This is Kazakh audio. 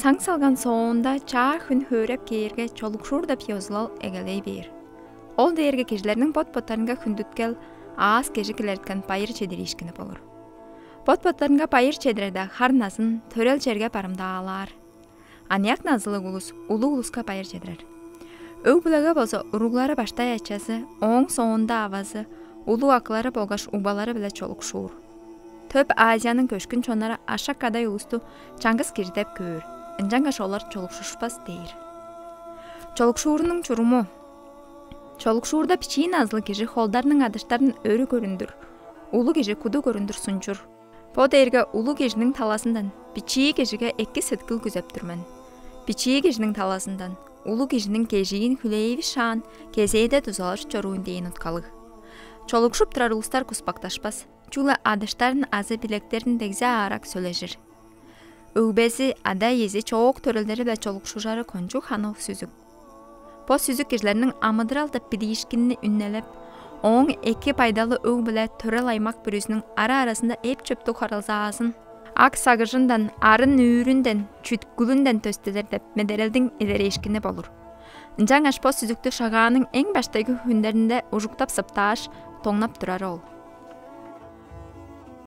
Саң салган соонда чаа хүн хөөреп кейерге чолукшуур да пьозлал эгелей бер. Ол дээрге кежлернин пот-поттарынга хүндүткел аас кежи келерткан пайыр чедиришкини болор. Пот-поттарынга пайыр чедирде харнасын төрел жерге барымдаалар. Аньяк назылы улус улуу улуска пайыр чедирер. Өг булага болсо уруглары баштай ачасы, оң соонда авазы, улуу акылары болгаш убалары биле чолукшуур. Төп Азиянын көшкүн чонары ашакадай улусту чаңгыз кирдеп көөр. Инжанга шолар чолукшушпас дейир. Чолукшуурунун чуруму. Чолукшуурда пичиин азлы кижи холдарнын адыштарын өрү көрүндүр. Улуу кижи куду көрүндүр сунчур. По дээрге улуу кижинин таласындан пичии кижиге 2 сыткыл күзөптүрмөн. Пичии кижинин таласындан улуу кижинин кежиин хүлейби шаан кезейде тузалыш чоруун дейин уткалыг. Чолукшуп турар улустар куспакташпас. Чула адыштарын азы билектерин дегзе арак сөйлешир. Өбези ада ези чоок төрөлдери да чолукшужары кончу ханов сүзүк. По сүзүк кежлеринин амыдыралда пидишкинни үннелеп, оң 2 пайдалы өг биле төрөл аймак бүрүсүнүн ара-арасында эп чөптү каралзаасын, ак сагыжындан, арын үүрүндөн, чүткүлүндөн төстөлөр деп медерелдин илерешкини болур. Жаңаш по сүзүктү шагаанын эң баштагы хүндеринде ужуктап сыптааш, тоңнап турар ол.